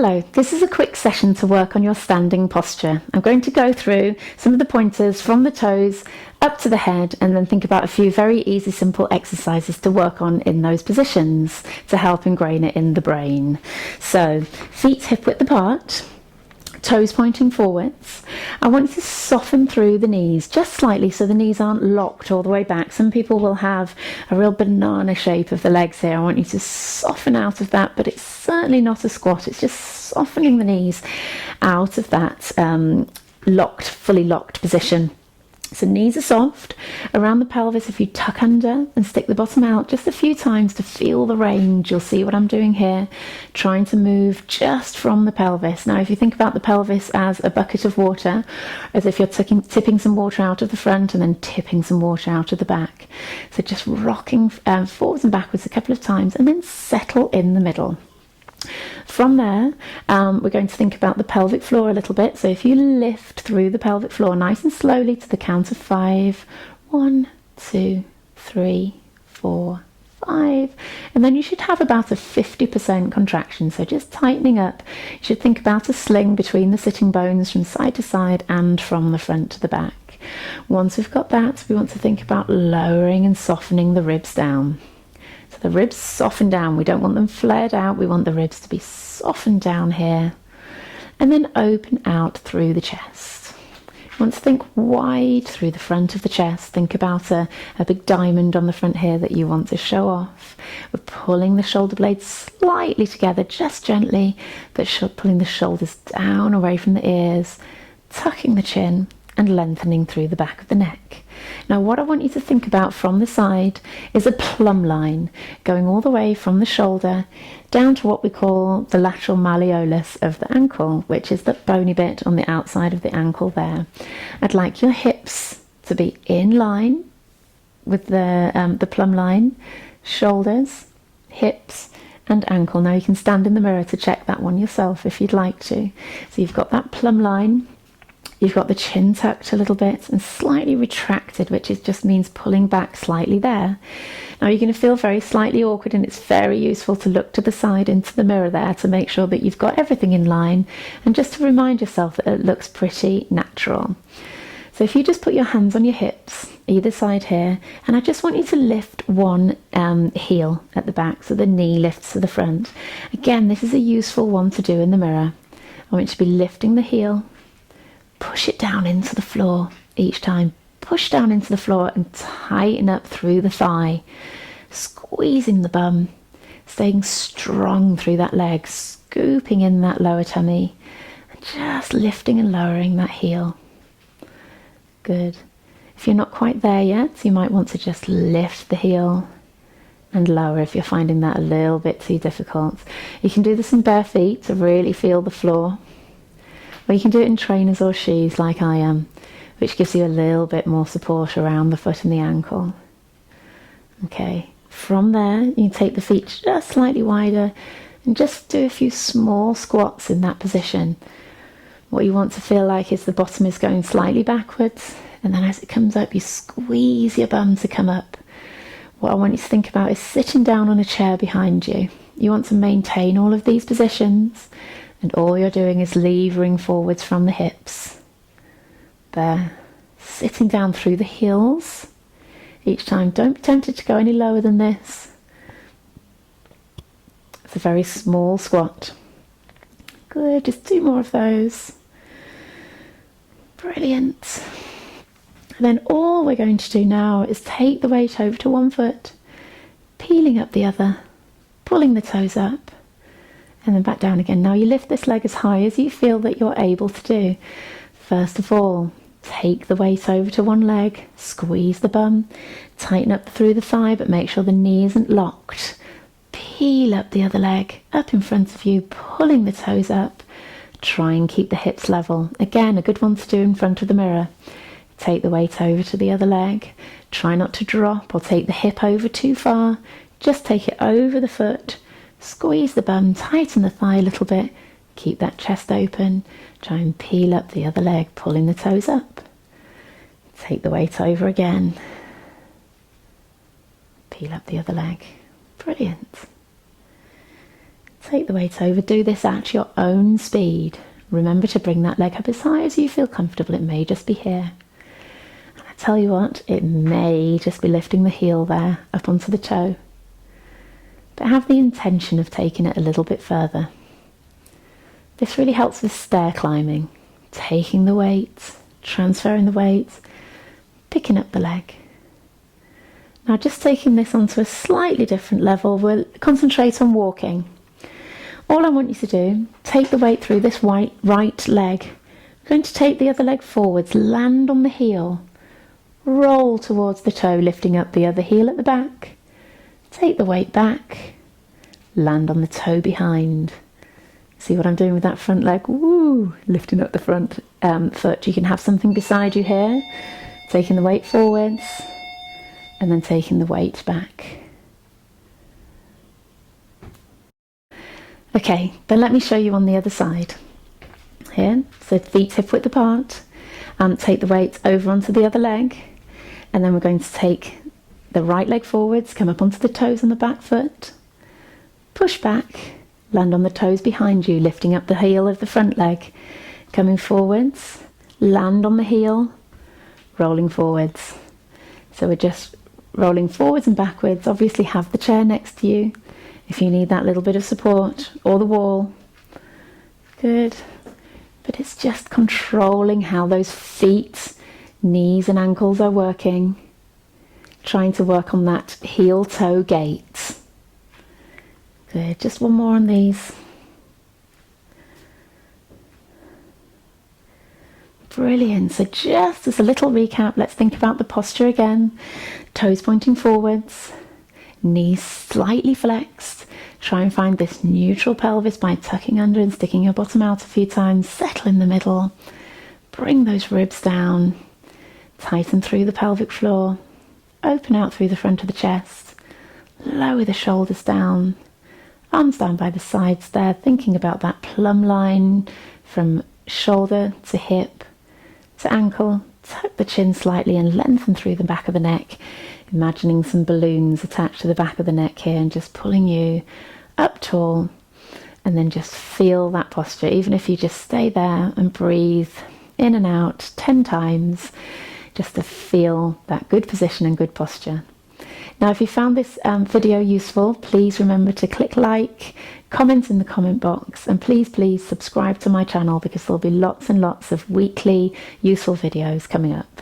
Hello, this is a quick session to work on your standing posture. I'm going to go through some of the pointers from the toes up to the head and then think about a few very easy, simple exercises to work on in those positions to help ingrain it in the brain. So, feet hip width apart, toes pointing forwards. I want you to soften through the knees just slightly so the knees aren't locked all the way back. Some people will have a real banana shape of the legs here. I want you to soften out of that, but it's certainly not a squat. It's just softening the knees out of that fully locked position. So knees are soft. Around the pelvis, if you tuck under and stick the bottom out just a few times to feel the range, you'll see what I'm doing here, trying to move just from the pelvis. Now, if you think about the pelvis as a bucket of water, as if you're tipping some water out of the front and then tipping some water out of the back. So just rocking forwards and backwards a couple of times and then settle in the middle. From there, we're going to think about the pelvic floor a little bit. So if you lift through the pelvic floor nice and slowly to the count of 5, 1, 2, 3, 4, 5, and then you should have about a 50% contraction. So just tightening up. You should think about a sling between the sitting bones from side to side and from the front to the back. Once we've got that, we want to think about lowering and softening the ribs down. The ribs soften down. We don't want them flared out. We want the ribs to be softened down here and then open out through the chest. You want to think wide through the front of the chest. Think about a big diamond on the front here that you want to show off. We're pulling the shoulder blades slightly together, just gently, but pulling the shoulders down away from the ears, tucking the chin and lengthening through the back of the neck. Now what I want you to think about from the side is a plumb line going all the way from the shoulder down to what we call the lateral malleolus of the ankle, which is the bony bit on the outside of the ankle there. I'd like your hips to be in line with the plumb line, shoulders, hips and ankle. Now you can stand in the mirror to check that one yourself if you'd like to. So you've got that plumb line. You've got the chin tucked a little bit and slightly retracted, which just means pulling back slightly there. Now you're going to feel very slightly awkward, and it's very useful to look to the side into the mirror there to make sure that you've got everything in line and just to remind yourself that it looks pretty natural. So if you just put your hands on your hips, either side here, and I just want you to lift one heel at the back so the knee lifts to the front. Again, this is a useful one to do in the mirror. I want you to be lifting the heel. Push it down into the floor each time. Push down into the floor and tighten up through the thigh. Squeezing the bum. Staying strong through that leg. Scooping in that lower tummy. And just lifting and lowering that heel. Good. If you're not quite there yet, you might want to just lift the heel and lower if you're finding that a little bit too difficult. You can do this in bare feet to really feel the floor. Or you can do it in trainers or shoes like I am, which gives you a little bit more support around the foot and the ankle. Okay, from there you can take the feet just slightly wider and just do a few small squats in that position. What you want to feel like is the bottom is going slightly backwards, and then as it comes up you squeeze your bum to come up. What I want you to think about is sitting down on a chair behind you. You want to maintain all of these positions, and all you're doing is levering forwards from the hips. There. Sitting down through the heels. Each time, don't be tempted to go any lower than this. It's a very small squat. Good, just 2 more of those. Brilliant. And then all we're going to do now is take the weight over to one foot, peeling up the other, pulling the toes up, and then back down again. Now you lift this leg as high as you feel that you're able to do. First of all, take the weight over to one leg, squeeze the bum, tighten up through the thigh, but make sure the knee isn't locked. Peel up the other leg, up in front of you, pulling the toes up. Try and keep the hips level. Again, a good one to do in front of the mirror. Take the weight over to the other leg. Try not to drop or take the hip over too far. Just take it over the foot. Squeeze the bum, tighten the thigh a little bit, keep that chest open, try and peel up the other leg, pulling the toes up. Take the weight over again, peel up the other leg. Brilliant. Take the weight over. Do this at your own speed. Remember to bring that leg up as high as you feel comfortable. It may just be here. And I tell you what, it may just be lifting the heel there up onto the toe. But have the intention of taking it a little bit further. This really helps with stair climbing. Taking the weight, transferring the weight, picking up the leg. Now just taking this onto a slightly different level, we'll concentrate on walking. All I want you to do, take the weight through this right leg. I'm going to take the other leg forwards, land on the heel, roll towards the toe, lifting up the other heel at the back. Take the weight back, land on the toe behind. See what I'm doing with that front leg? Woo! Lifting up the front foot. You can have something beside you here, taking the weight forwards, and then taking the weight back. Okay, then let me show you on the other side. Here, so feet hip width apart, take the weight over onto the other leg, and then we're going to take the right leg forwards, come up onto the toes on the back foot, push back, land on the toes behind you, lifting up the heel of the front leg, coming forwards, land on the heel, rolling forwards. So we're just rolling forwards and backwards. Obviously have the chair next to you if you need that little bit of support, or the wall. Good. But it's just controlling how those feet, knees and ankles are working. Trying to work on that heel-toe gait. Good. Just one more on these. Brilliant. So just as a little recap, let's think about the posture again. Toes pointing forwards, knees slightly flexed. Try and find this neutral pelvis by tucking under and sticking your bottom out a few times. Settle in the middle. Bring those ribs down. Tighten through the pelvic floor. Open out through the front of the chest. Lower the shoulders down. Arms down by the sides there. Thinking about that plumb line from shoulder to hip to ankle. Tuck the chin slightly and lengthen through the back of the neck. Imagining some balloons attached to the back of the neck here and just pulling you up tall. And then just feel that posture. Even if you just stay there and breathe in and out 10 times, just to feel that good position and good posture. Now, if you found this video useful, please remember to click like, comment in the comment box, and please subscribe to my channel, because there'll be lots and lots of weekly useful videos coming up.